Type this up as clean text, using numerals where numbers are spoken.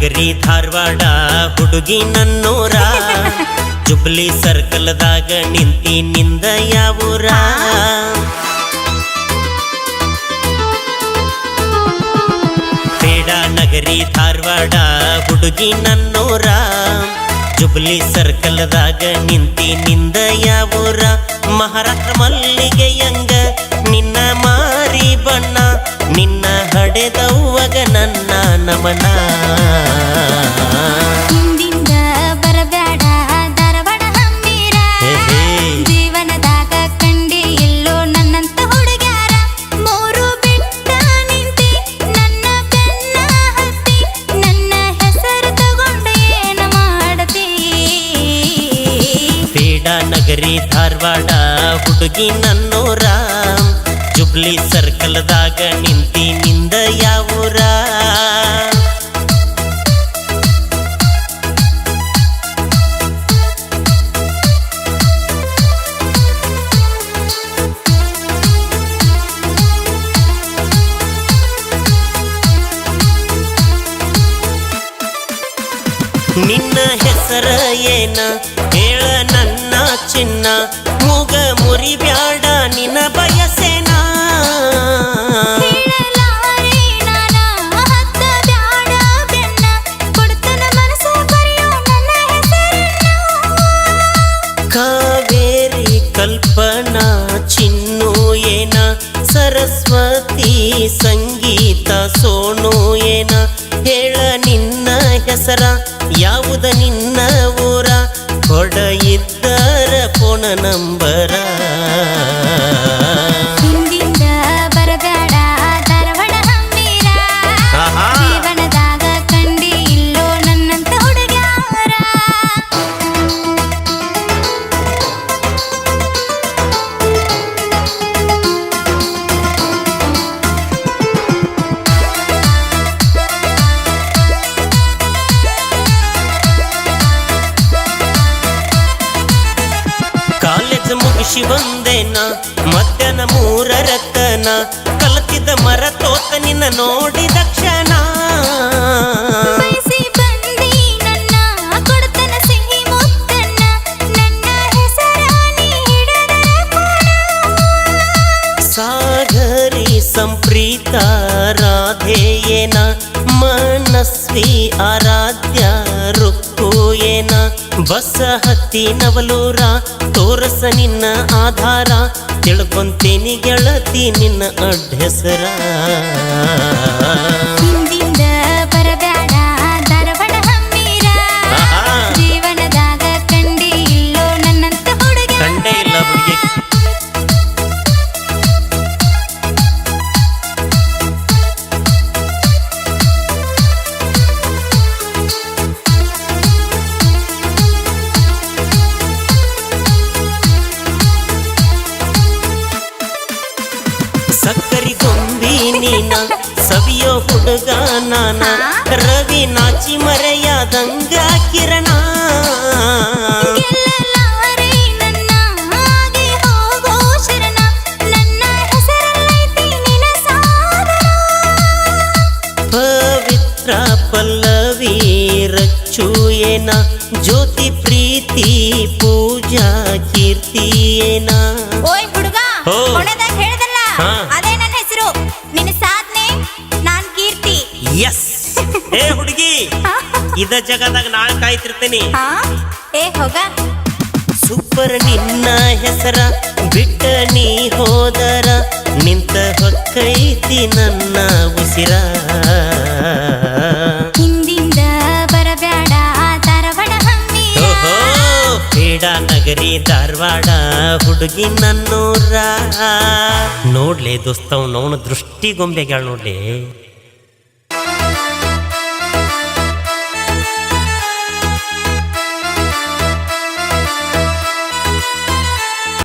ನಗರಿ ಧಾರವಾಡ ಹುಡುಗಿ ನನ್ನೂರ ಜುಬ್ಲಿ ಸರ್ಕಲ್ದಾಗ ನಿಂತಿ ನಿಂದ ಯಾವೂರ ಬೇಡ ನಗರಿ ಧಾರವಾಡ ಹುಡುಗಿ ನನ್ನೂರ ಜುಬ್ಲಿ ಸರ್ಕಲ್ದಾಗ ನಿಂತಿ ನಿಂದ ಯಾವೂರ ಮಹಾರಾಷ್ಟ್ರ ಮಲ್ಲಿಗೆಯಂಗ ನಿನ್ನ ಮಾರಿ ಬಣ್ಣ ನಿನ್ನ ಹಡೆದವ್ವಗ ನನ್ನ ನಮನ ಹಿಂದಿಂದ ಬರಬೇಡ ಧಾರವಾಡ ಹಮ್ಮೀರ ಜೀವನದಾಗ ಕಂಡಿ ಇಲ್ಲೋ ನನ್ನಂತ ಹುಡುಗ್ಯಾರ ಮೂರು ಬಿಟ್ಟ ನಿಂತಿ ನನ್ನ ಬೆನ್ನ ಹತ್ತಿ ನನ್ನ ಹೆಸರು ತಗೊಂಡು ಏನ ಮಾಡತಿ ಬೇಡ ನಗರಿ ಧಾರವಾಡ ಹುಡುಗಿ ನನ್ನೂರ ಜುಬ್ಲಿ ಸರ್ಕಲ್ದಾಗ ನಿಂತಿ ನಿಂದ ಯಾವೂರ ನಿನ್ನ ಹೆಸರ ಏನ ಹೇಳ ನನ್ನ ಚಿನ್ನ ಮೂಗ ಮುರಿಬ್ಯಾಡ ನಿನ್ನ ಬಯಸೇನ ಹೇಳಲಾರೆ ನಾನ ಹತ್ತ ಬ್ಯಾಡ ಬೆನ್ನ ಕೊಡ್ತನ ಮನಸ್ಸು ಬರೆಯೋ ನನ್ನ ಹೆಸರನ್ನ ಕಾವೇರಿ ಕಲ್ಪನಾ ಚಿನ್ನು ಏನ ಸರಸ್ವತಿ ಸಂಗೀತ ಸೋನು ಏನ ಹೇಳ ನಿನ್ನ ಹೆಸರ ಯಾವುದು ನಿನ್ನ ಊರ ಕೊಡ ಇದ್ದರ ಫೋನ್ ನಂಬರ ಹಿಂದಿಂದ ಬರಬೇಡ ಧಾರವಾಡ ಹಮ್ಮೀರ ಜೀವನದಾಗ ಕಂಡಿ ಇಲ್ಲೋ ನನ್ನಂತ ಹುಡುಗ್ಯಾರ ಕಾಲೇಜ್ ಮುಗಿಸಿ ಬಂದೇನ ಮಧ್ಯಾಹ್ನ 3 ಕಲತಿದ್ದ ಮರ ತೋತ ನಿನ್ನ ನೋಡಿದ ಕ್ಷಣ ಬಯಸಿ ಬಂದಿ ನನ್ನ ಕೊಡ್ತನ ಸಿಹಿ ಮುತ್ತನ್ನ ನನ್ನ ಹೆಸರ ನೀ ಹಿಡದರ ಸಾಗರಿ ಸಂಪ್ರೀತ ರಾಧೆ ಏನ ಮನಸ್ವಿ ಆರಾಧ್ಯ ರುಕ್ಕು ಏನ ಬಸ ಹತ್ತಿ ನವಲೂರ ತೋರಸ ನಿನ್ನ ಆಧಾರ ತಿಳ್ಕೊಂತೇನಿ ಗೆಳತಿ ನಿನ್ನ ಅಡ್ಡೆಸರ ಹಿಂದಿಂದ ಬರಬೇಡ ಧಾರವಾಡ ಹಮ್ಮೀರ ಜೀವನದಾಗ ಕಂಡಿ ಇಲ್ಲೋ ನನ್ನಂತ ಹುಡುಗ ಕಂಡೇ ಇಲ್ಲ ಹುಡುಗಿ ಸಕ್ಕರಿ ಗೊಂಬಿ ನೀನ ಸವಿಯೋ ಹುಡುಗ ನಾನ ರವಿ ನಾಚಿ ಮರೆಯಾದಂಗ ಕಿರಣ ಗೆಲ್ಲಲಾರೆ ನನ್ನ ಹಾಗೆ ಹೋಗೋ ಶರಣ ನನ್ನ ಹೆಸರಲ್ಲೈತಿ ನಿನ್ನ ಸಾಧನ ಪವಿತ್ರ ಪಲ್ಲವಿ ರಚ್ಚು ಏನ ಜ್ಯೋತಿ ಪ್ರೀತಿ ಪೂಜಾ ಕೀರ್ತಿ ಏನ ಓಯ್ ಹುಡುಗ ಓ. ಕೊನೆದಾಗ ಹೇಳ್ದಲ್ಲ ಹಾ. ಅದೇ ನನ್ನ ಹೆಸರು ನಿನ್ನ ಸಾಧನೆ ನಾನ್ ಕೀರ್ತಿ ಎಸ್ ಏ ಹುಡುಗಿ ಇದ ಜಗದಾಗ ನಾಳೆ ಕಾಯ್ತಿರ್ತೇನೆ ಹಾ ಏ ಹೋಗ ಸೂಪರ್ ನಿನ್ನ ಹೆಸರ ಬಿಟ್ಟ ನೀ ಹೋದರ ನಿಂತ ಹೊಕ್ಕೈತಿ ನನ್ನ ಉಸಿರ ಹಿಂದಿಂದ ಬರಬೇಡ ಧಾರವಾಡ ಹಮ್ಮೀರ ಓಹೋ ಬೇಡ ನಗರಿ ಧಾರವಾಡ ಹುಡುಗಿ ನನ್ನೂರ ನೋಡ್ಲೆ ದೋಸ್ತವ್ ನೋಣ ದೃಷ್ಟಿ ಗೊಂಬೆಗಳ ನೋಡ್ಲಿ